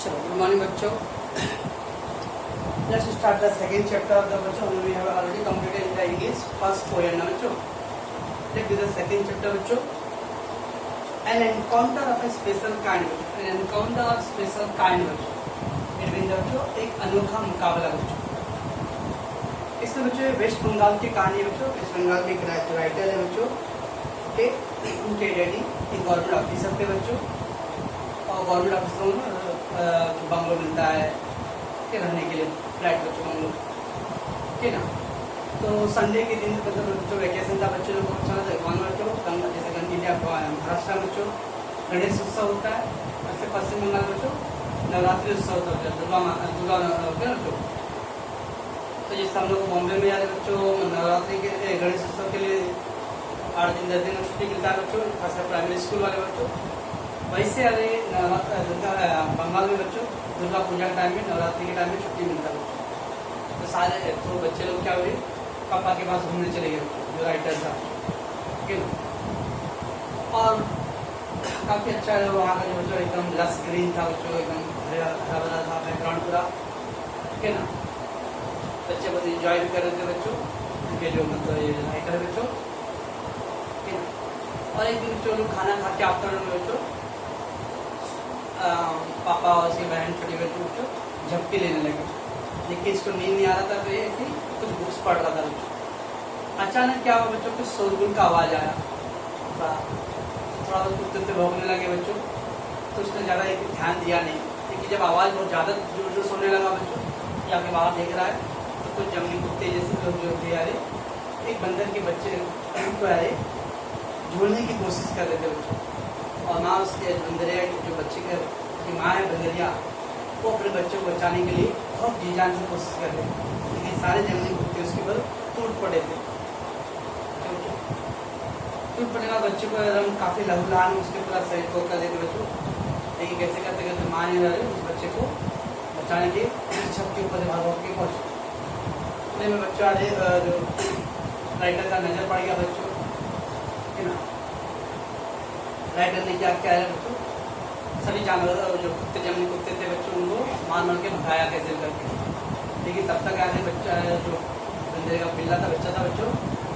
चलो good morning बच्चों. Let's start the second chapter of the बच्चों. We have already completed in the English first poem ना बच्चों. Let's do the second chapter बच्चों. An encounter of a special kind बच्चों. An encounter of special kind बच्चों. It means बच्चों एक अनोखा मुकाबला बच्चों. इसमें बच्चों वेस्ट बंगाल की कहानी है बच्चों. वेस्ट बंगाल में एक राइटर है बच्चों. ओके, उनके डैडी एक गवर्नमेंट ऑफिसर थे बच्चों. और गवर्नमेंट ऑफिसरों में बंगलो मिलता है कि रहने के लिए, फ्लैट बच्चों बंगलो, ठीक है ना. तो संडे के दिन मतलब बच्चों वैकेशन था, बच्चों लोग अच्छा था. वहाँ बच्चों जैसे इंडिया महाराष्ट्र में बच्चों गणेश उत्सव होता है. ऐसे पश्चिम बंगाल बच्चों नवरात्रि उत्सव होता है, दुर्गा बच्चों. तो जैसे हम लोग बॉम्बे में जा रहे बच्चों नवरात्रि के गणेश उत्सव के लिए 8 दिन 10 दिन छुट्टी मिलता है बच्चों, खासकर प्राइमरी स्कूल वाले बच्चों. वैसे अरे बंगाल में बच्चों दुर्गा पूजा के टाइम में, नवरात्रि के टाइम में छुट्टी मिलता है बच्चों. तो सारे तो बच्चे लोग क्या हुए, पापा के पास घूमने चले गए बच्चों, जो राइटर था, ठीक है ना. और काफ़ी अच्छा है वहाँ का जो बच्चों एकदम लस ग्रीन था बच्चों, एकदम हरा भरा था बैकग्राउंड पूरा, ठीक है ना. बच्चे बहुत इंजॉय भी कर रहे थे बच्चों, उनके जो मतलब ये राइटर बच्चों, ठीक है ना. और एक दिन बच्चों लोग खाना खा के आफ्टरनून में बच्चों पापा और उसकी बहन छोटी बच्चों झपकी लेने लगे. देखिए इसको नींद नहीं आ रहा था, तो ये ऐसी कुछ बुक्स पढ़ रहा था बच्चों. अचानक क्या हुआ बच्चों, कुछ शोरगुल का आवाज़ आया. थोड़ा बहुत कुत्ते भौंकने लगे बच्चों. तो उसने ज़्यादा एक ध्यान दिया नहीं, क्योंकि जब आवाज़ बहुत ज़्यादा जोर जोर सोने लगा बच्चों, या के बाहर देख रहा है तो कुछ जंगली कुत्ते जैसे लोग जो थे यारे एक बंदर के बच्चे को यारे झूलने की कोशिश कर रहे थे बच्चों. और माँ उसके बंदरिया जो बच्चे की माँ है बंदरिया, वो अपने बच्चे को बचाने के लिए बहुत जी जान से कोशिश कर रहे थे, लेकिन सारे जंगली कुत्ते उसके ऊपर टूट पड़े थे. टूट पड़ने का बच्चे को एकदम काफ़ी लहूलुहान उसके पूरा शरीर को कर देते बच्चों. लेकिन कैसे करते करते माँ ने उस बच्चे को बचाने के छत के ऊपर भाग के पहुँचे. में बच्चा जो राइटर का नज़र पड़ गया बच्चों, है ना. राइटर ने क्या किया है बच्चों, सभी जानवर जो कुत्ते जंगली कुत्ते थे बच्चों उनको मार मार के भगाया कैसे करके. लेकिन तब तक आगे बच्चा जो बंदे का पिल्ला था बच्चा था बच्चों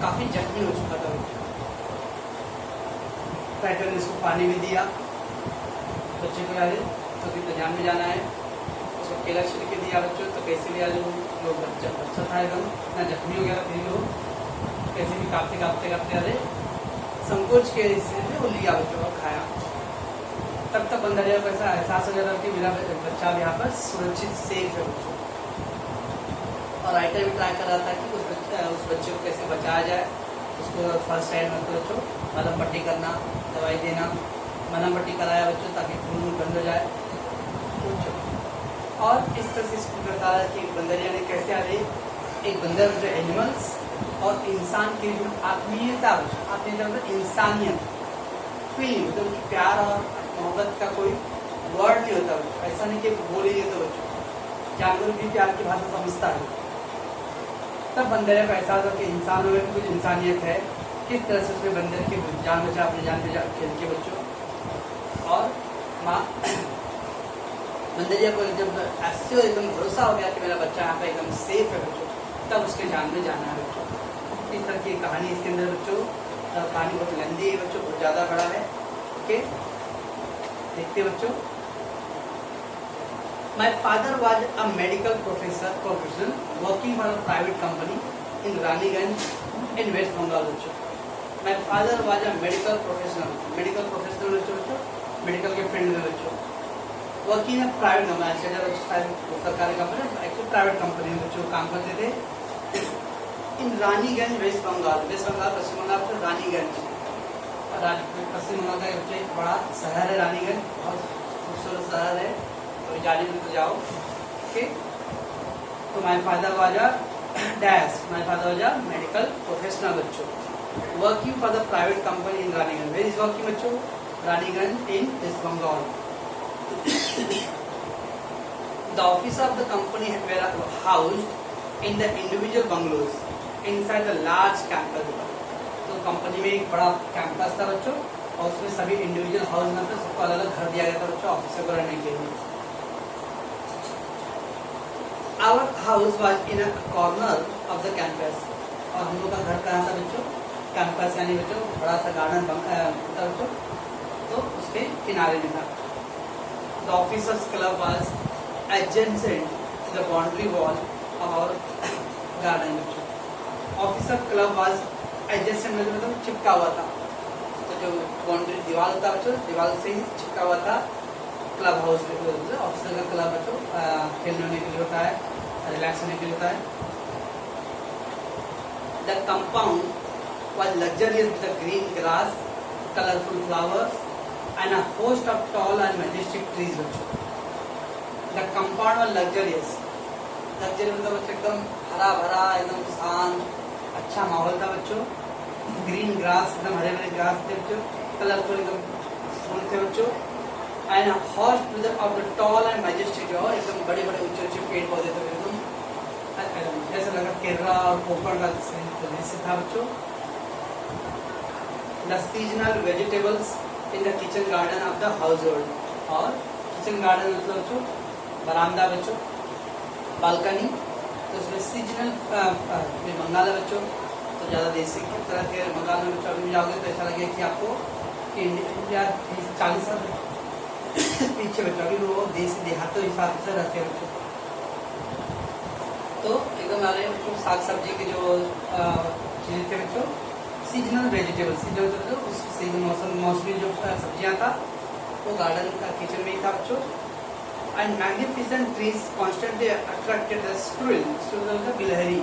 काफ़ी जख्मी हो चुका था बच्चों. राइटर ने उसको पानी भी दिया बच्चे को यार, तो फिर जान में जाना है. उसको केला छिड़के दिया बच्चों. तो कैसे भी जो बच्चा था एकदम इतना जख्मी हो गया था, फिर वो कैसे भी काँपते काँपते काँपते अरे संकोच के इससे वो लिया बच्चों और खाया. तब तक बंदरिया को ऐसा एहसास हो जाता कि मेरा बच्चा भी यहाँ पर सुरक्षित सेफ है बच्चों. और राइटर भी ट्राई कर रहा था कि उस बच्चे को कैसे बचाया जाए. उसको फर्स्ट एड मतलब बच्चों मलहम पट्टी करना, दवाई देना, मलहम पट्टी कराया बच्चों ताकि खून बंद हो जाए. और इस तरह से इसको करता है कि बंदरिया ने कैसे आ रही एक बंदर जो एनिमल्स और इंसान की जो आत्मीयता मतलब इंसानियत फीलिंग, मतलब प्यार और मोहब्बत का कोई वर्ड नहीं होता बच्चों. ऐसा नहीं कि बोले नहीं तो बच्चों जानवर भी प्यार की भाषा समझता है. तब बंदरिया को एहसास हो कि इंसानों में कुछ इंसानियत है. किस तरह से उसमें बंदर की जान बचा, अपनी जान बचा खेल के बच्चों. और माँ बंदरिया को जब ऐसे एकदम भरोसा हो गया कि मेरा बच्चा यहाँ पे एकदम सेफ है बच्चों, तब उसके जान में जाना है बच्चों. इस तरह की कहानी इसके अंदर बच्चों. कहानी बहुत लंबी है बच्चों, बहुत ज़्यादा बड़ा है. ओके, देखते बच्चों. My father was a medical professional working for a private company in Raniganj in West Bengal बच्चों. My father was a medical professional बच्चों मेडिकल के फील्ड में बच्चों. वर्किंग है प्राइवेट कंपनी, सरकारी कंपनी, एक्चुअली प्राइवेट कंपनी में बच्चों काम करते थे. इन रानीगंज वेस्ट बंगाल पश्चिम बंगाल तो रानीगंज. और पश्चिम बंगाल का एक बड़ा शहर है रानीगंज, बहुत खूबसूरत शहर है. तो जाने में तो जाओ. ओके, तो my father was a medical professional बच्चों working for the private company in Raniganj. Where is working बच्चों, Raniganj in West Bengal. The office of the company were housed in the individual bungalows inside the large campus. तो company में एक बड़ा campus था बच्चों, और उसमें सभी इंडिविजुअल हाउस में सबको अलग अलग घर दिया गया था बच्चों ऑफिसर को रहने के लिए. Our house was in a corner of the campus. और हम लोग का घर कहाँ था बच्चों? कैंपस यानी बच्चों बड़ा सा गार्डन था बच्चों, तो उसके किनारे में था. The officers club was adjacent to the boundary wall of our garden बच्चों. Officer club was adjacent मतलब चिपका हुआ था. तो जो बाउंड्री दीवार होता है बच्चों, दीवार से ही चिपका हुआ था क्लब हाउस. ऑफिसर का क्लब बच्चों खेलने होने के लिए होता है, रिलैक्स होने के लिए होता है. The compound was luxurious with the green grass, colorful flowers, and a host of tall and majestic trees. The compound was luxurious. Luxurious मतलब बच्चों एकदम हरा भरा, एकदम शांत, अच्छा माहौल था बच्चों. ग्रीन ग्रास, एकदम हरे भरे ग्रास थे बच्चों. कलरफुल एकदम फूल थे बच्चों. And a host of the tall and majestic, और एकदम बड़े बड़े ऊंचे ऊंचे पेड़ पौधे थे एकदम जैसा लगा केरला और कोकण का दृश्य था बच्चों. The seasonal vegetables in the kitchen garden of the household, और किचन गार्डन मतलब बच्चों बरामदा बच्चों, बालकनी. तो उसमें सीजनल बंगाल है बच्चों, तो ज़्यादा देसी तरह के बंगाल में बच्चों अभी जाओगे तो ऐसा लगेगा कि आपको कि इंडिया 40 साल पीछे बच्चों, अभी वो देसी देहातों हिसाब से रहते हैं बच्चों. तो एकदम आ रहे हैं बच्चों साग सब्जी के जो चीज़ें थे बच्चों, सीजनल वेजिटेबल. सीजनल तो उस सीजन मौसमी जो सब्जियां था वो गार्डन का किचन में ही था बच्चों. And magnificent trees constantly attracted the squirrel. Squirrel का गिलहरी.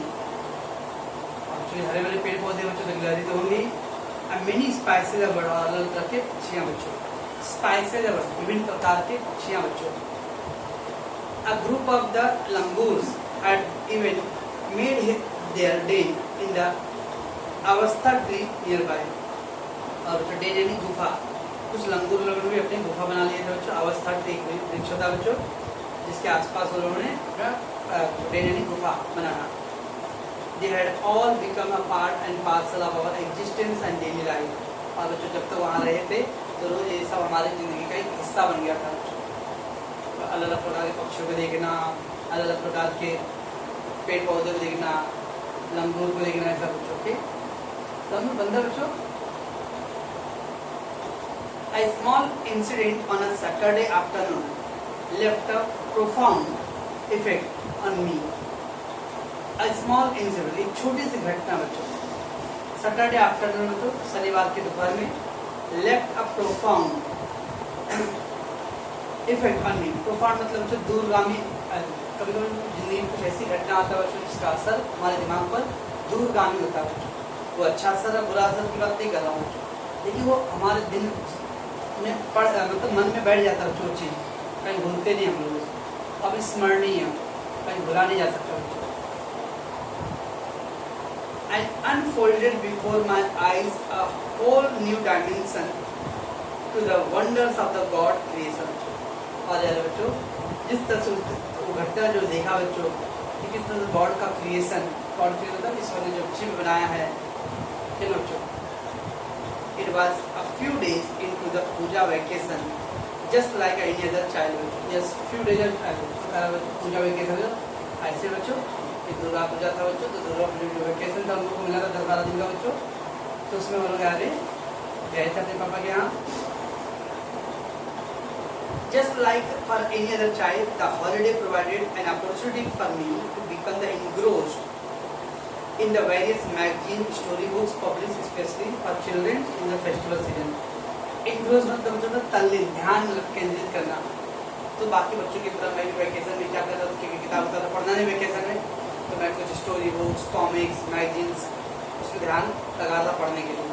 एक्चुअली हरे भरे पेड़ पौधे बच्चों, तो गिलहरी तो होंगी. एंड मेनी स्पाइसेज बड़ा अलग तरह के पक्षियाँ बच्चों. स्पाइसेज विभिन्न प्रकार के पक्षियाँ बच्चों. A group of the langurs had even made their den in the अवस्था tree nearby. और den यानी गुफा. कुछ लंगूर लोगों ने भी अपनी गुफा बना ली है बच्चों. अवस्था ट्री वृक्ष होता है बच्चों, जिसके आसपास वो लोगों ने den यानी गुफा बनाना. They had all become a part and parcel of our existence and daily life. और बच्चों जब तक वहाँ रहे थे तो रोज ये सब हमारी जिंदगी का एक हिस्सा बन गया था बच्चों. अलग अलग प्रकार के पक्षियों को देखना, अलग अलग प्रकार के पेड़ पौधे को देखना, लंगूर को देखना, ऐसा बच्चों के तो हम बंदा बच्चों. A small incident on a Saturday afternoon left a profound effect on me. A small incident, एक छोटी सी घटना बच्चों, सैटरडे आफ्टरनून में तो शनिवार के दोपहर में, left a profound effect on me. Profound मतलब जो दूरगामी. कभी कभी जिंदगी में कुछ ऐसी घटना आता है जिसका असर हमारे दिमाग पर दूरगामी होता है. वो अच्छा असर है, बुरा असर की बात नहीं कर रहा हूँ, लेकिन वो हमारे दिन में मतलब मन में बैठ जाता है जो चीज़, कहीं भूलते नहीं हम लोग उसको. अब स्मरणीय है, कहीं भुला नहीं जा सकता. And unfolded before my eyes a whole new dimension to the wonders of the God creation. और यार बच्चों जिस तरह से वो घटना जो देखा बच्चों कि किस तरह से गॉड का क्रिएशन, गॉड क्रिएशन था ईश्वर ने जो शिव बनाया है बच्चों. It was a few days into the puja vacation, just like any other child. Just few days Puja vacation ऐसे बच्चों. ये दुर्गा पूजा था बच्चों, तो दुर्गा पूजा जो वेकेशन था हम लोग को मिला था 10-12 दिन का बच्चों. तो उसमें हम लोग गए थे अपने पापा के यहाँ. Just like for any other child, the holiday provided an opportunity for me to become the engrossed in the various magazine storybooks published especially for children in the festival season. Engrossed मतलब बच्चों का तल्लीन, ध्यान केंद्रित करना. तो बाकी बच्चों की तरह मैं भी वेकेशन में क्या करता था, क्योंकि किताब का पढ़ना नहीं वेकेशन में, तो मैं कुछ स्टोरी बुक्स, कॉमिक्स, मैगजीन्स उसमें ध्यान लगा था पढ़ने के लिए.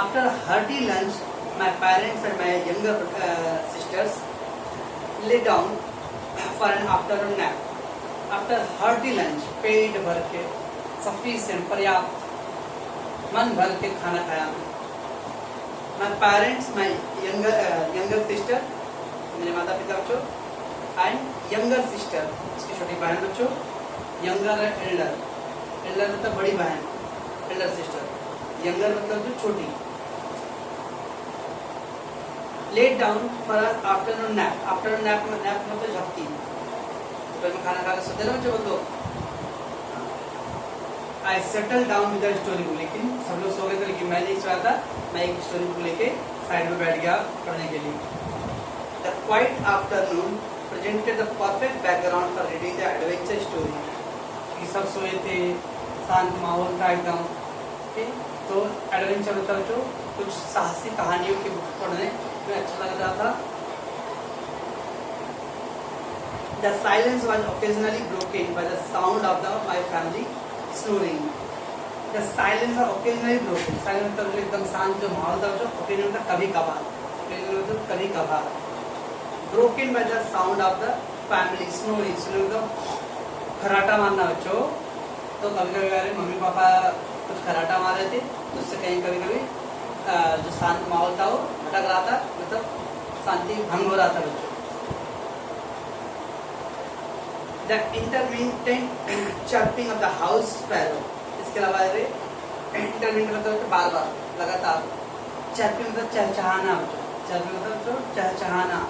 After a hearty lunch, my parents and my younger sisters lay down for an afternoon nap. After hearty lunch, पेट भर के sufficient पर्याप्त मन भर के खाना खाया. My parents, my younger sister, मेरे माता पिता बच्चों, and younger sister, उसकी छोटी बहन बच्चों, younger elder, elder मतलब बड़ी बहन, elder sister, younger मतलब जो छोटी. Let down for afternoon nap. Afternoon nap मतलब झपकी, दोपहर में खाना खा के सोते ना बच्चे बोल दो। I settle down with story book, लेकिन सब लोग सो गए थे लेकिन मैं नहीं सोया था, मैं एक स्टोरी बुक लेके साइड में बैठ गया पढ़ने के लिए। The quite afternoon presented the perfect background for reading the adventure story. ये सब सोए थे, शांत माहौल था एकदम, ठीक। तो एडवेंचर होता है जो कुछ साहसी कहानियों की बुक पढ़ने में अच्छा लग रहा था। The silence was occasionally broken by the sound of my family snoring. The silence was occasionally broken. Silence मतलब एकदम शांत जो माहौल था जो occasionally मतलब कभी कभार, occasionally मतलब कभी कभार। Broken by the sound of the family snoring. Snoring मतलब खराटा मारना बच्चों। तो कभी कभी अरे मम्मी पापा कुछ खराटा मार रहे थे, तो उससे कहीं कभी कभी जो शांत माहौल था वो भटक रहा था, मतलब शांति भंग हो रहा था बच्चों। The intermittent chirping of the house sparrow. इसके अलावा intermittent मतलब बार बार लगातार, chirping मतलब चहचहाना, chirping मतलब चहचहाना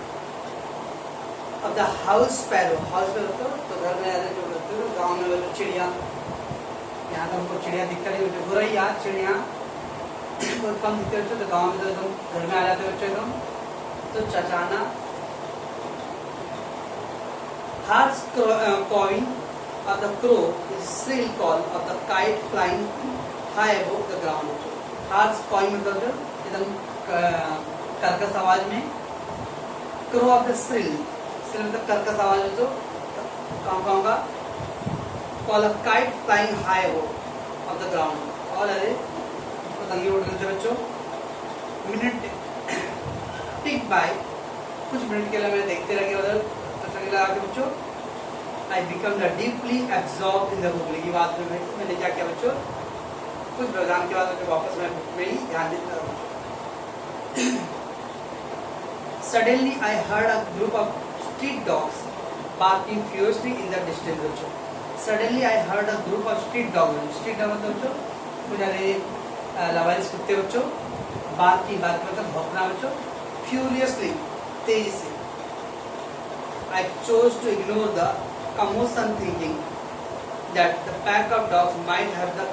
of the house sparrow. House sparrow तो घर में रहते जो बच्चे तो गाँव में बच्चे चिड़िया, यहाँ तो हमको चिड़िया दिखता नहीं बच्चे, गोरैया चिड़िया बहुत कम दिखते बच्चे, तो गाँव में तो एकदम घर में आ जाते बच्चे एकदम, तो चहचहाना। Harsh cawing of the crow is shrill call of the kite flying high above the ground. Harsh cawing मतलब जो एकदम कर्कश आवाज में, crow of the shrill मतलब कर्कश आवाज में जो काँव का, call a kite flying high above of the ground. और अरे पतंगे उड़ रहे थे बच्चों। मिनट टिक बाय, कुछ मिनट के लिए मैं देखते रह गया उधर लगा के बच्चों। I become the deeply absorbed in the book। की बात में मैंने क्या किया बच्चों, कुछ प्रोग्राम के बाद वापस मैं बुक में ही ध्यान देता रहा। Suddenly I heard a group of street dogs barking furiously in the distance बच्चों। Suddenly I heard a group of street dogs। street dog मतलब बच्चों कुछ अरे लावारिस कुत्ते बच्चों, barking मतलब भौंकना बच्चों, furiously तेजी से। I chose to ignore the commotion, thinking that the pack of dogs might have the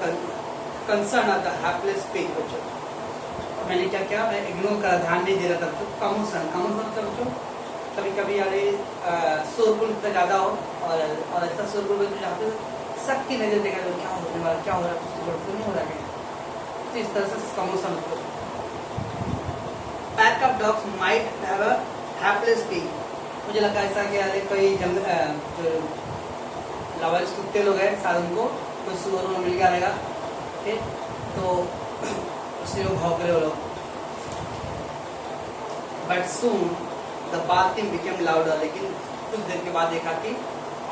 concern of the hapless pig बच्चों। मैंने क्या किया, मैं इग्नोर करा, ध्यान नहीं दे रहा था बच्चों। commotion मतलब बच्चों कभी कभी यारे शोरगुल इतना ज़्यादा हो और ऐसा शोरगुल में जहाँ पे सबकी नज़र देखा तो क्या होने वाला, क्या हो रहा है, कुछ तो नहीं हो रहा है, तो इस तरह से commotion मतलब। pack of dogs might have a hapless pig, मुझे लगा ऐसा कि यार कोई जंगल जो लावारिस कुत्ते लोग हैं शायद उनको कोई सुअर में मिल गया रहेगा, ठीक, तो उससे लोग भौंक रहे हो लोग। But soon the barking became louder, लेकिन कुछ देर के बाद देखा कि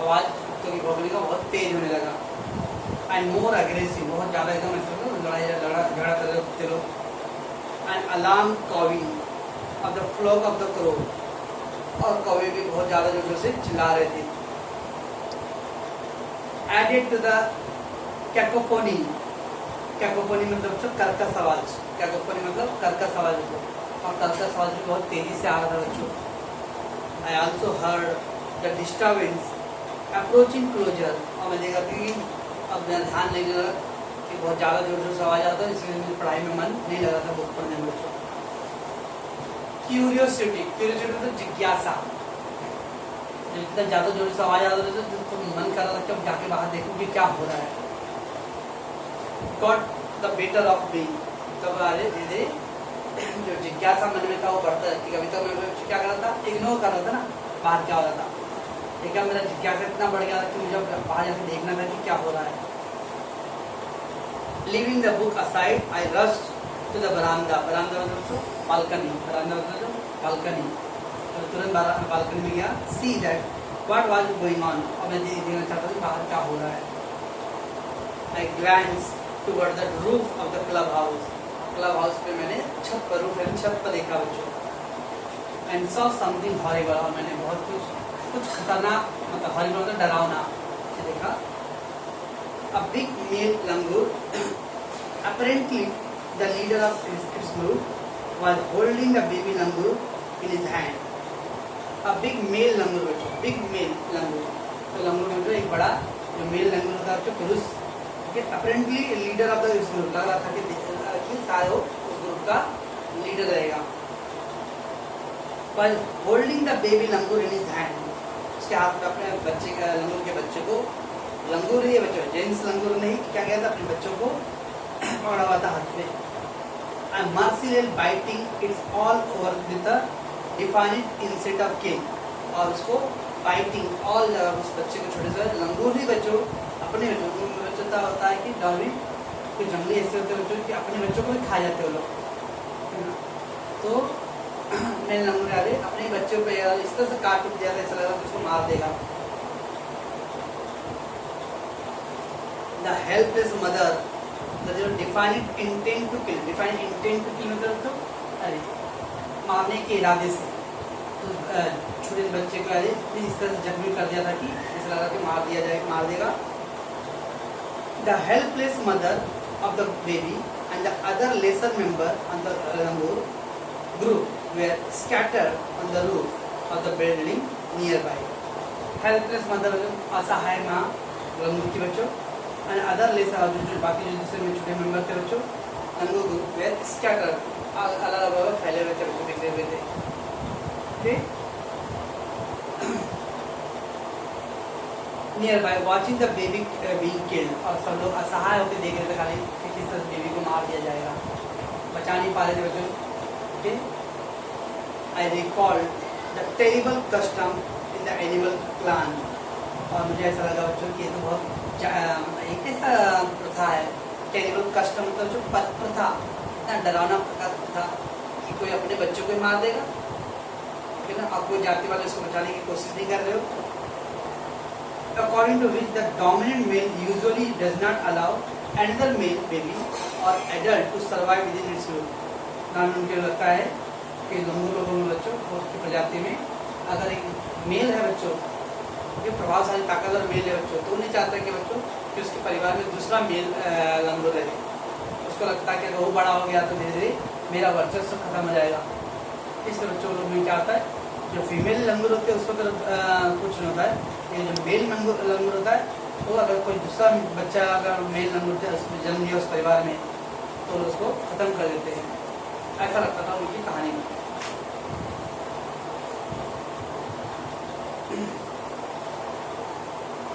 आवाज़ कुत्तों की भौंकने का बहुत तेज होने लगा। एंड मोर अग्रेसिव, बहुत ज़्यादा एकदम झगड़ा कर रहे कुत्ते लोग। And alarm cawing of the flock of the crow, और कौवे भी बहुत ज़्यादा जोर से चिल्ला रहे थे। Added to the cacophony, cacophony मतलब बच्चों कर्कश आवाज, कैकोफोनी मतलब कर्कश आवाज बच्चों, और कर्कश आवाज भी बहुत तेजी से आ रहा था बच्चों। I also heard the disturbance approaching closer, और मैं देखा कि अब मेरा ध्यान नहीं लगा कि बहुत ज़्यादा जोर से आवाज आता था, इसलिए मेरी पढ़ाई में मन नहीं लगा था बुक पढ़ने में बच्चों। क्यूरियोसिटी, क्यूरियोसिटी तो जिज्ञासा, जब इतना ज़्यादा जोर से आवाज आ रही थी तो मन कर रहा था कि अब जाके बाहर देखूं कि क्या हो रहा है। Got the better of me, तब अरे धीरे जो जिज्ञासा मन में था वो बढ़ता है कि कभी तो मैं क्या कर रहा था, इग्नोर कर रहा था ना बाहर क्या हो रहा था, लेकिन मेरा जिज्ञासा इतना बढ़ गया था कि मुझे बाहर जाके देखना था कि क्या हो रहा है। Leaving the book aside, I rushed to the veranda। veranda मतलब बालकनी, veranda मतलब बालकनी, तो तुरंत बालकनी में गया। See that what was going on, और मैं देखना चाहता था बाहर क्या हो रहा है। I glanced toward the roof of the club house। Club house पे मैंने छत पर, रूफ है छत पर देखा बच्चों। And saw something horrible, और मैंने बहुत कुछ खतरनाक मतलब horrible मतलब डरावना देखा। A big male langur, apparently the leader of this group, was holding the baby langur in his hand. A big male langur बच्चों, big male langur. तो langur बच्चों एक बड़ा जो मेल langur होता है बच्चों पुरुष, कि apparently leader of the इस ग्रुप लग रहा था कि शायद वो उस ग्रुप का लीडर रहेगा. While holding the baby langur in his hand, उसके हाथ में अपने बच्चे का langur के बच्चे को, langur ही है बच्चों, जेंट्स langur नहीं, क्या कहता है अपने बच्चों को पकड़ा हुआ था हाथ में. And merciless biting it's all over with a definite inset of kill. और उसको biting all उस बच्चे को छोटे से लंगूर ही बच्चों अपने बच्चों का होता है कि डॉगी कुछ जंगली ऐसे होते हैं बच्चों कि अपने बच्चों को भी खा जाते हैं लोग. तो मेरे लंगूर वाले अपने बच्चों को इस तरह से काट दिया था, ऐसा लगा कि उसको मार देगा. The helpless mother defined intent to kill मतलब तो अरे मारने के इरादे से तो छोटे बच्चे को अरे इस तरह से जख्मी कर दिया था कि ऐसा लगा कि मार देगा. The helpless mother of the baby and the other lesser member on the langur group were scattered on the roof of the building nearby. Helpless mother असहाय माँ लंगूर की बच्चों and other lesser जो बाकी जो दूसरे में छोटे मेंबर थे बच्चों लंगूर ग्रुप वेयर स्कैटर्ड अलग अलग फैले हुए थे बच्चों बिखरे हुए थे. ठीक near by watching the baby being killed और सब लोग असहाय होकर देख रहे थे खाली कि किस तरह बेबी को मार दिया जाएगा, बचा नहीं पा रहे थे बच्चों. ठीक I recall the terrible custom in the animal clan. और मुझे ऐसा लगा बच्चों कि ये तो बहुत एक ऐसा प्रथा है टेरिबल कस्टम मतलब जो पथ प्रथा, इतना डरावना प्रकार प्रथा कि कोई अपने बच्चों को ही मार देगा. ठीक है ना, आप कोई जाति वाले उसको बचाने की कोशिश नहीं कर रहे हो. According to which the dominant male usually does not allow another male baby or adult to survive within its group. नाम उनके लगता है कि लंगूर लोगों में बच्चों की प्रजाति में अगर एक मेल है बच्चों जो प्रभावशाली ताकतवर मेल है बच्चों तो नहीं चाहता कि बच्चों कि उसके परिवार में दूसरा मेल लंगूर रहे. उसको लगता है कि अगर वो बड़ा हो गया तो धीरे धीरे मेरा वर्चस्व खत्म हो जाएगा. इसलिए बच्चों लोग नहीं चाहता है जो फीमेल लंगूर होते हैं उसको तो कुछ नहीं होता है, लेकिन जो मेल लंगूर होता है तो अगर कोई दूसरा बच्चा अगर मेल लंगूर उसमें जन्म लिया उस परिवार में तो उसको खत्म कर देते हैं. ऐसा लगता था उनकी कहानी में.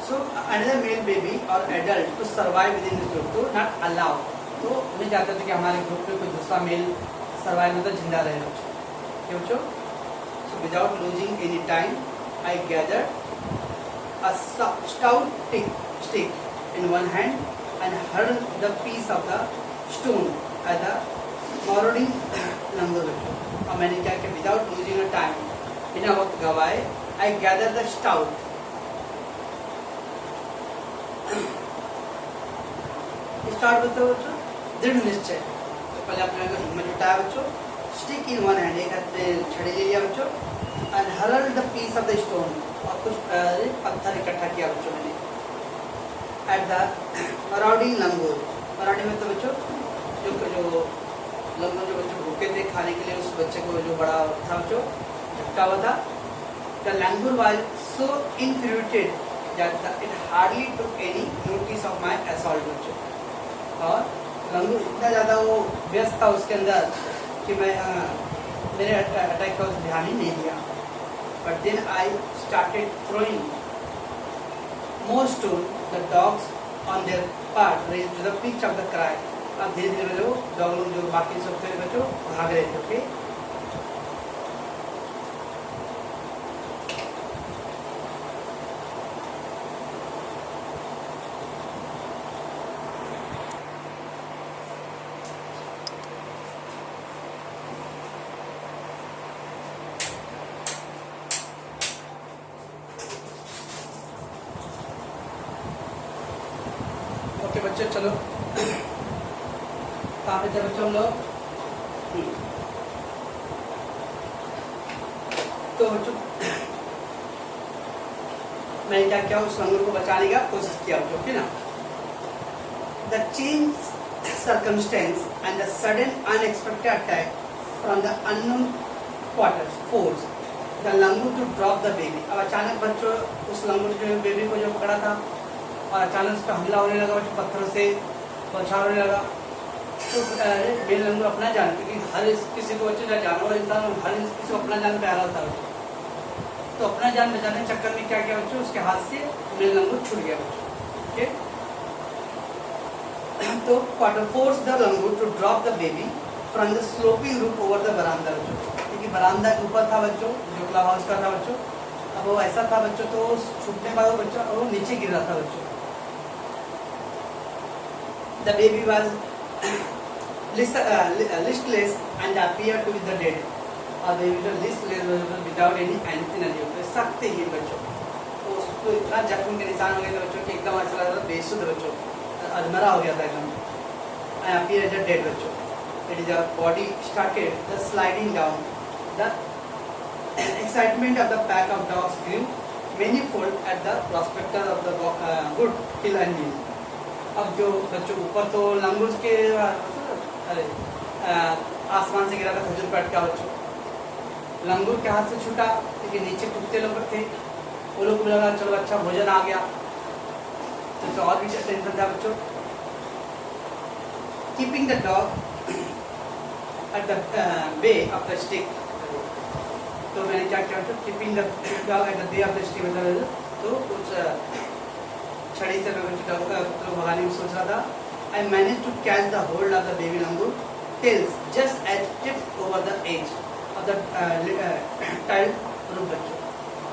So another male baby or adult to survive within the group to not allow. तो नहीं चाहते थे कि हमारे ग्रुप में कोई दूसरा मेल सर्वाइव मतलब जिंदा रहे बच्चों. क्यों बच्चों? So without losing any time, I gathered a stout stick in one hand and hurled the piece of the stone at the marauding langur. और मैंने क्या किया without losing a time, बिना वक्त गवाए I gathered the stout. Start होते बच्चों दृढ़ निश्चय. तो पहले अपने को हिम्मत जुटाया बच्चों. स्टिक इन वन हैंड एक हाथ में छड़ी ले लिया बच्चों and hurled the piece of the stone और कुछ पत्थर इकट्ठा किया बच्चों मैंने at the marauding langur. Marathi में तो बच्चों जो लंगूर जो बच्चों भूखे थे खाने के लिए उस बच्चे को जो बड़ा था बच्चों झपटा हुआ था. The langur was so infuriated that it hardly took any notice of my assault बच्चों. और लंगूर इतना ज़्यादा वो व्यस्त था उसके अंदर कि मैं मेरे अटैक का ध्यान ही नहीं दिया. But then I started throwing more stone. The dogs on their part raised to the pitch of the cry. अब धीरे धीरे जो डॉग लोग जो बाकी सब थे बच्चों भाग रहे थे. ओके बच्चों चलो कहाँ पे थे बच्चों हम लोग. तो बच्चों मैंने क्या किया उस लंगूर को बचाने का कोशिश किया बच्चों. ठीक ना. The change circumstance and the sudden unexpected attack from the unknown quarter force the langur to drop the baby. अब अचानक बच्चों उस लंगूर जो बेबी को जो पकड़ा था और अचानक उस पर हमला होने लगा बच्चों, पत्थरों से बौछार होने लगा। तो मेल लंगूर अपना जान, क्योंकि हर किसी को बच्चों जानवर इंसान हर किसी को अपना जान प्यारा होता है, तो अपना जान बचाने के चक्कर में क्या किया बच्चों, उसके हाथ से मेल लंगूर छूट गया बच्चों। ओके, तो quarter force the langur to drop the baby from the sloping roof over the बरामदा बच्चों, क्योंकि बरामदा के ऊपर था बच्चों, जो क्लब हाउस का था बच्चों। अब वो ऐसा था बच्चों, तो छूटने के बाद बच्चों वो नीचे गिर रहा था बच्चों। The baby was listless and appeared to be the dead, और बेबी जो listless without any energy, तो सख्त ही बच्चों, तो उसको इतना जख्म के निशान हो गए थे बच्चों कि एकदम ऐसा लग रहा था बेसुध बच्चों, अधमरा हो गया था एकदम। and appeared as a dead बच्चों। It is a body started the sliding down. The excitement of the pack of dogs grew manifold at the prospect of the good kill and meal। अब जो बच्चों ऊपर तो लंगूर के अरे आसमान से गिरा था खजूर काट का बच्चों, लंगूर के हाथ से छूटा, लेकिन नीचे कुत्ते लोग थे, वो लोग को लगा चलो अच्छा भोजन आ गया, तो और भी टेंशन था बच्चों। Keeping the dog at the bay of the stick, तो मैंने क्या किया बच्चों, keeping the dog at the bay of the stick, मतलब तो कुछ छड़ी से मैं बच्चों को भगाने की सोच रहा था। I managed to catch the hold of the baby langur tails just as it tipped over the edge of the tiled roof बच्चों।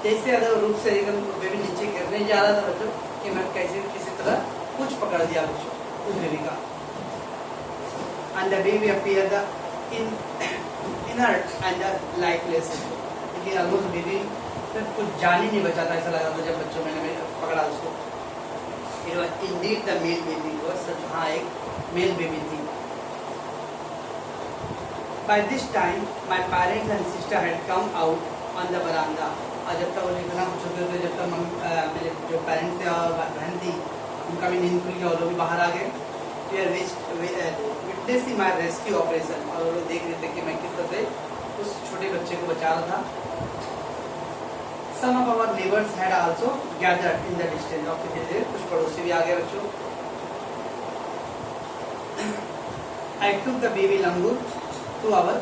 जैसे अगर रूफ से एकदम बेबी नीचे गिरने जा रहा था बच्चों कि मैं कैसे किसी तरह कुछ पकड़ दिया बच्चों उस बेबी का। And the baby appeared inert and lifeless, क्योंकि ऑलमोस्ट बेबी कुछ जान ही नहीं बचा था, ऐसा लगा था जब बच्चों मैंने पकड़ा उसको। It was indeed the male baby, वो सच हाँ एक मेल बेबी थी। By this time, my parents and sister had come out on the veranda। और जब तक वो इतना कुछ होते थे, जब तक मेरे जो पेरेंट्स थे और बहन थी, उनका भी नींद खुल गया और वो भी बाहर आ गए। We are witnessing my rescue operation, और वो लोग देख रहे थे कि मैं किस तरह से उस छोटे बच्चे को बचा रहा था। Some of our neighbors had also gathered in the distance, और फिर धीरे कुछ पड़ोसी भी आ गए बच्चों। I took the baby langur to our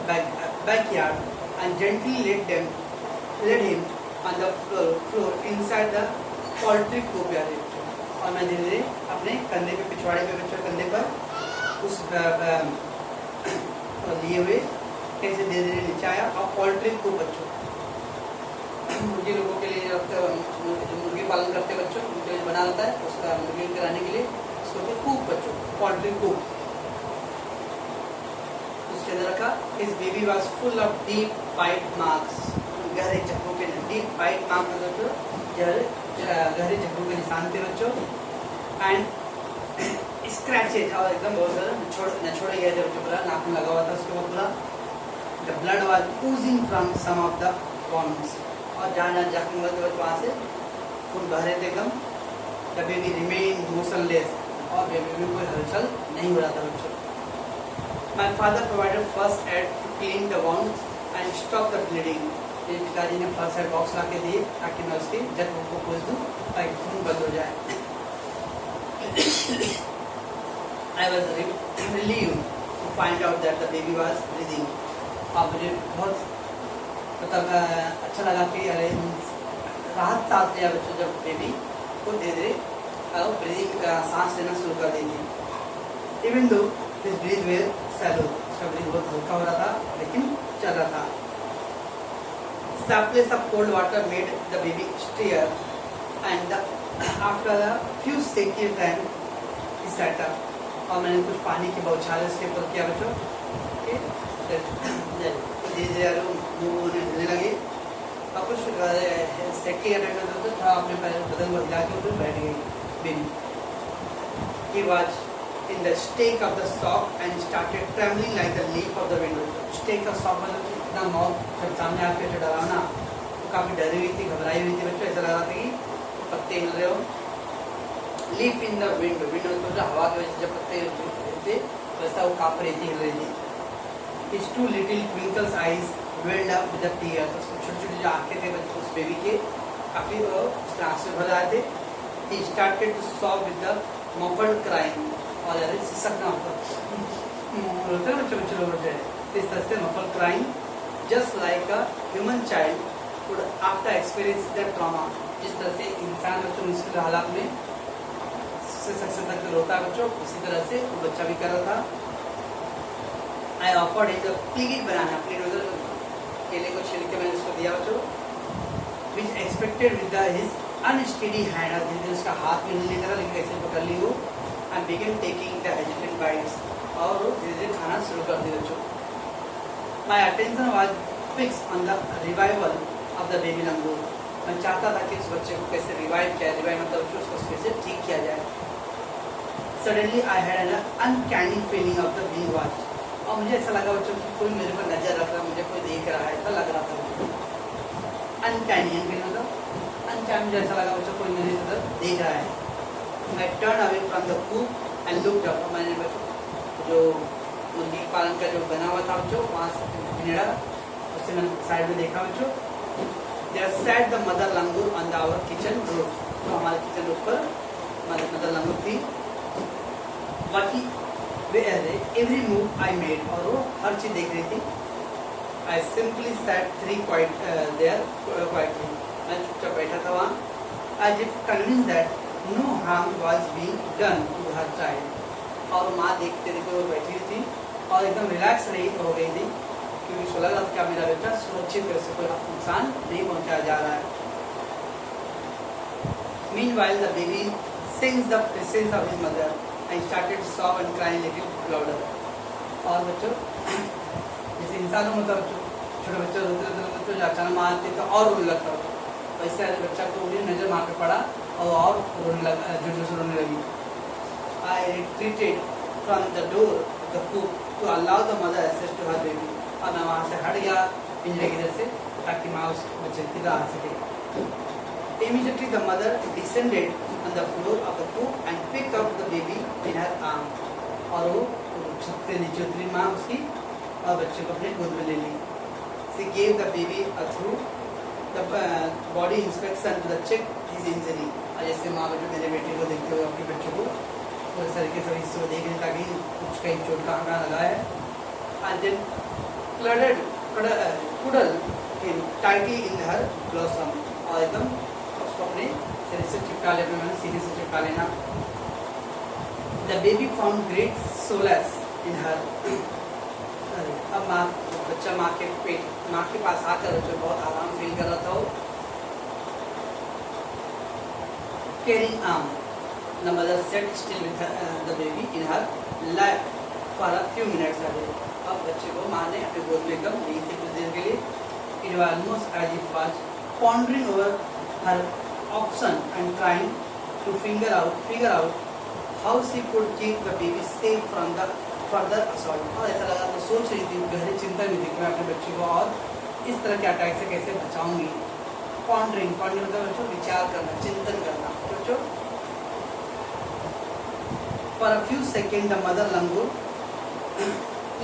backyard and gently laid him on the floor inside the poultry courtyard, और मैं धीरे धीरे अपने कंधे पे, पिछवाड़े पे बच्चों कंधे पर उस लिए हुए कैसे धीरे धीरे नीचे आया। और पोल्ट्री को बच्चों मुर्गी लोगों के लिए जो मुर्गी पालन करते बच्चों उनके लिए बना रहता है, उसका मुर्गी कराने के लिए उसको तो कूप बच्चों, पोल्ट्री कूप, उसके अंदर रखा। इस baby was full of deep bite marks, गहरे जख्मों के डीप बाइट मार्क बच्चों, गहरे जख्मों के निशान थे बच्चों। एंड स्क्रैचेज, और एकदम बहुत ज़्यादा नछोड़े गए थे बच्चों, पूरा नाखून लगा हुआ था उसके ऊपर पूरा। The blood was oozing from some of the wounds, और जहाँ जहाँ जख्म हुए थे बच्चों वहाँ से खून बह रहे थे एकदम। द बेबी रिमेन मोशनलेस, और बेबी में कोई हलचल नहीं हो रहा था बच्चों। My father provided first aid to clean the wounds and stop the bleeding. मेरे पिताजी ने फर्स्ट एड बॉक्स ला के दिए ताकि मैं उसकी जख्म को पोंछ दूँ ताकि खून बंद हो जाए। I was relieved to find out that the baby was breathing, और मुझे बहुत मतलब अच्छा लगा कि अरे राहत सांस लिया बच्चों जब बेबी को धीरे धीरे ब्रीदिंग सांस लेना शुरू कर दी थी। Even though this breath were shallow, उसका ब्रीथ बहुत हल्का हो रहा था लेकिन चल रहा था। Surplus of cold water made the baby stir, and after a few seconds then he sat up, और मैंने कुछ पानी की बौछारें उसके ऊपर किया बच्चों, धीरे धीरे मुँह हिलने लगे, और कुछ सेकंड या तो था अपने बदन को हिला के उधर बैठ गई baby. He was in the stake of the sock and started trembling like the leaf of the window। stake of sock मतलब इतना मौत जब सामने आके जो डरावना, तो काफ़ी डरी हुई थी, घबराई हुई थी बच्चों, ऐसा लगा था कि पत्ते हिल रहे हो। Leaf in the window, window तो हवा की वजह से जब पत्ते हिलते वैसा वो काँप रही थी, हिल रही थी। His two little twinkles eyes welled up with the tears. उसके छोटे छोटे जो आंखें थे बच्चे उस बेबी के काफी उसके आंसू भर आए थे. He started to sob with the muffled crying. और यार सिसकना होता है बच्चे बच्चे लोग होते हैं इस तरह से muffled crying, just like a human child would after experience the trauma. जिस तरह से इंसान बच्चों मुश्किल हालात में रोता है बच्चों, उसी तरह से वो बच्चा भी कर रहा था. I offered him the pleated banana, pleated केले को छिल के मैंने उसको दिया बच्चों, which expected with his unsteady hand, धीरे उसका हाथ में हिलने लगा लेकिन कैसे पकड़ ली वो, and began taking the hesitant bites, और वो धीरे धीरे खाना शुरू कर दिया बच्चों. My attention was fixed on the revival of the baby langur. मैं चाहता था कि इस बच्चे को कैसे रिवाइव किया, रिवाइव मतलब उसको फिर से ठीक किया जाए. Suddenly I had an uncanny feeling of the being watched. और मुझे ऐसा लगा बच्चों कि कोई मेरे पर नजर रख रहा, मुझे कोई देख रहा है, ऐसा लग रहा था. Uncanny मतलब अनचाही, मुझे ऐसा लगा बच्चों कोई मेरी तरफ देख रहा है. I turned away from the coop and looked up. मैंने बच्चों जो मुर्गी पालन का जो बना हुआ था बच्चों वहाँ से पिंजड़ा उससे मैंने साइड में देखा बच्चों. There sat the mother langur on our kitchen roof. तो हमारे किचन रूफ पर मदर langur थी. बाकी every move I made, और वो हर चीज देख रही थी. I simply sat there quietly. मैं चुपचाप बैठा था वहाँ, as if convinced that no harm was being done to her child. और माँ देखते देखते वो बैठी थी और एकदम रिलैक्स रही हो गई थी क्योंकि उसको लग रहा था क्या मेरा बेटा सुरक्षित है, उसे कोई नुकसान नहीं पहुंचाया जा रहा है. Meanwhile the baby sensed the presence of his mother and started to sob and cry a little louder. और बच्चों जैसे इंसानों में मतलब छोटे बच्चे रोते अचानक माँ आती तो और रोने लगता था, वैसे बच्चा को भी नजर माँ पे पड़ा और रोने लगा, जोर से रोने लगी. I retreated from the door of the coop to allow the mother access to her baby. और मैं वहाँ से हट गया पिंजरे की तरफ से ताकि माँ उस बच्चे की तरह आ सके. Immediately the mother descended on the floor of the coop and picked up the baby in her arm. और वो छत से नीचे उतरी माँ उसकी और बच्चे को अपने गोद में ले ली. She gave the baby a through the body inspection to the check his injury. और जैसे माँ बच्चों मेरे बेटे को देखते हुए अपने बच्चों को पूरे तरीके से इसको देख रही ताकि कुछ कहीं चोट का ना लगा है. And then cuddle him tightly in her blossom. और एकदम उसको अपने शरीर से चिपका ले, अपने सीने से चिपका लेना. The baby found great solace in her. अब बच्चा माँ के पास आकर बच्चा बहुत आराम फील कर रहा था. Caring arm. The mother sat still with the baby in her lap for a few minutes away. अब बच्चे को माँ ने अपने गोद में एकदम ली थी कुछ देर के लिए. It was almost as if was pondering over her option and trying to figure out how she could keep the baby safe from the further assault. और ऐसा लगा तो सोच रही थी, गहरी चिंता में थी कि मैं अपने बच्चे को और इस तरह के अटैक से कैसे बचाऊंगी. Pondering मतलब बच्चों विचार करना, चिंतन करना. बच्चों for a few seconds the mother langur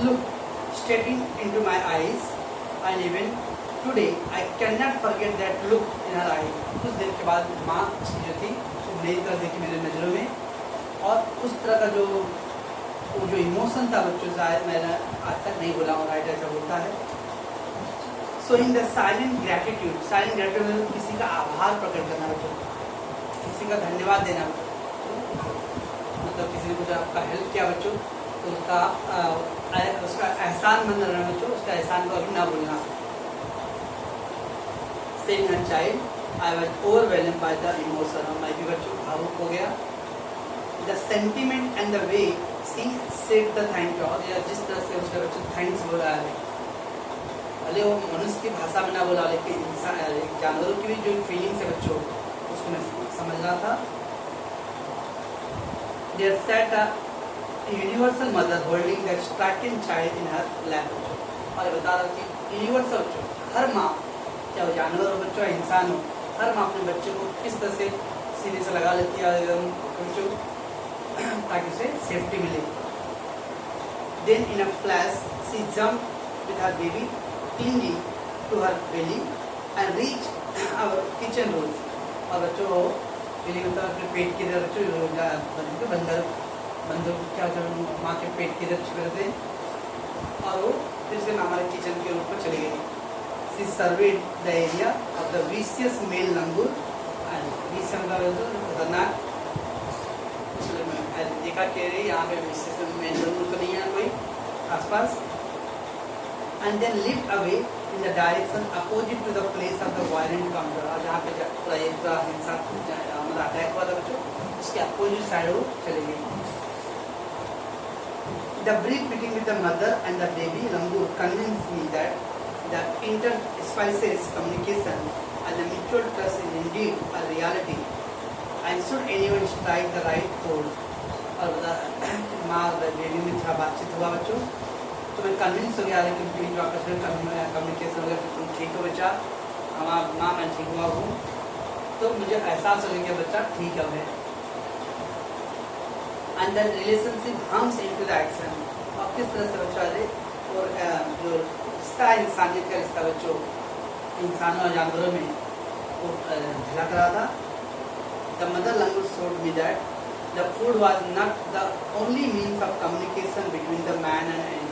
looked straight into my eyes, and even today I cannot forget that look in her eye. कुछ देर के बाद माँ जो थी वो मेरी तरफ देखी मेरे नज़रों में, और उस तरह का वो जो इमोशन था बच्चों शायद मैंने आज तक नहीं बोला हूँ. राइट ऐसा होता है. Showing the silent gratitude किसी का आभार प्रकट करना बच्चों, किसी का धन्यवाद देना. मतलब किसी ने कुछ आपका हेल्प किया बच्चों तो उसका एहसान मंद रहना बच्चों, उसका एहसान को अभी ना भूलना. Saying her child, I was overwhelmed by the emotion. और मैं भी बच्चों भावुक हो गया. The sentiment and the way she said the thank you, और जिस तरह से उसका बच्चों थैंक्स बोला है, भले वो मनुष्य की भाषा में ना बोला लेकिन जानवरों की भी जो फीलिंग्स है बच्चों उसको मैं समझ रहा था. There sat a universal mother holding the stricken child in her lap. और बता रहा कि यूनिवर्सल बच्चों, हर माँ चाहे वो जानवर हो बच्चों या इंसान हो, हर माँ अपने बच्चे को किस तरह से सीने से लगा लेती है बच्चों ताकि उसे सेफ्टी मिले. Then in a flash she jumped with her baby clinging to her belly and reach our kitchen room. और बच्चों पहले होता है अपने पेट की तरफ बच्चों बंदर क्या माँ के पेट की तरफ करते और वो फिर से हमारे किचन के रूप में चले गए. She surveyed the area of the vicious male langur and खतरनाक देखा कि यहाँ पे vicious male langur तो नहीं है कोई आसपास. And then leaped away in the direction opposite to the place of the violent encounter. और जहाँ पे पूरा एक हिंसा मतलब अटैक हुआ था बच्चों उसके अपोजिट साइड वो चले गए. The brief meeting with the mother and the baby langur convinced me that the interspecies communication and the mutual trust is indeed a reality. And should anyone strike the right chord, और माँ और baby में थोड़ा बातचीत हुआ बच्चों तो मैं कन्विंस हो गया कि जो आपस में कम्युनिकेशन हो गया कि तुम ठीक हो बच्चा, माँ मैं ठीक हुआ हूँ, तो मुझे एहसास हो गया कि बच्चा ठीक है. And the relationship hums into the action. और किस तरह से बच्चा और जो रिश्ता इंसानियत का रिश्ता बच्चों इंसानों और जानवरों में वो झलक रहा था. The mother language showed me that the food was not the only means of communication between the man and animals.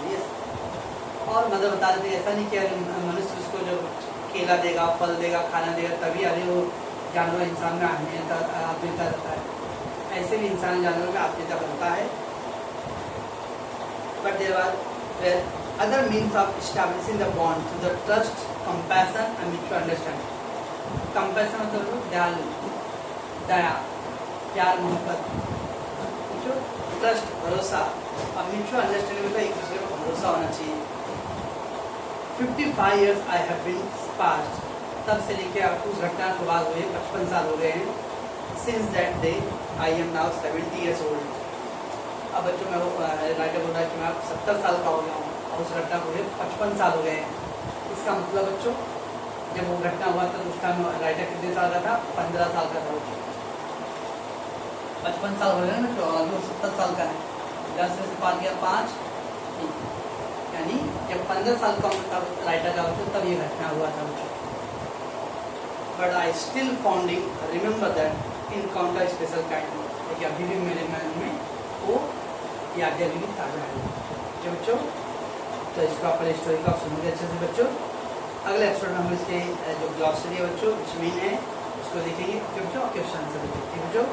और मदर बता देते ऐसा नहीं कि मनुष्य उसको जो केला देगा फल देगा खाना देगा तभी अरे वो जानवर इंसान में आत्मीयता रहता है. ऐसे भी इंसान जानवरों में आत्मीयता बनता है. But there are other means of establishing the bond through the trust, compassion and mutual understanding. Compassion मतलब दयालु, दया, प्यार, मोहब्बत, ट्रस्ट भरोसा और म्यूचुअल अंडरस्टैंडिंग मतलब एक दूसरे को भरोसा होना चाहिए. 55 years I have been passed. तब से लेकर उस घटना के बाद हुए 55 साल हो गए हैं. Since that day I am now 70 years old. अब बच्चों में वो राइटर बोल रहा है कि मैं 70 साल का हो गया हूँ और उस घटना को 55 साल हो गए हैं. इसका मतलब बच्चों जब वो घटना हुआ था तो उस टाइम राइटर कितने साल का था? 15 साल का था. 55 साल हो गए ना बच्चों और वो 70 साल का है. 10 में से 5 गया 5 यानी जब 15 साल का राइटर का बच्चों तब ये घटना हुआ था बच्चों. But I still founding remember that encounter special kind. देखिए अभी भी मेरे मन में वो यादें अभी भी ताज़ा है बच्चों. तो इसको अपन स्टोरी को आप सुनेंगे अच्छे से बच्चों. अगले एपिसोड में हम इसके जो ग्लॉसरी है बच्चों विच मीन है उसको देखेंगे बच्चों. क्वेश्चन आंसर बच्चों.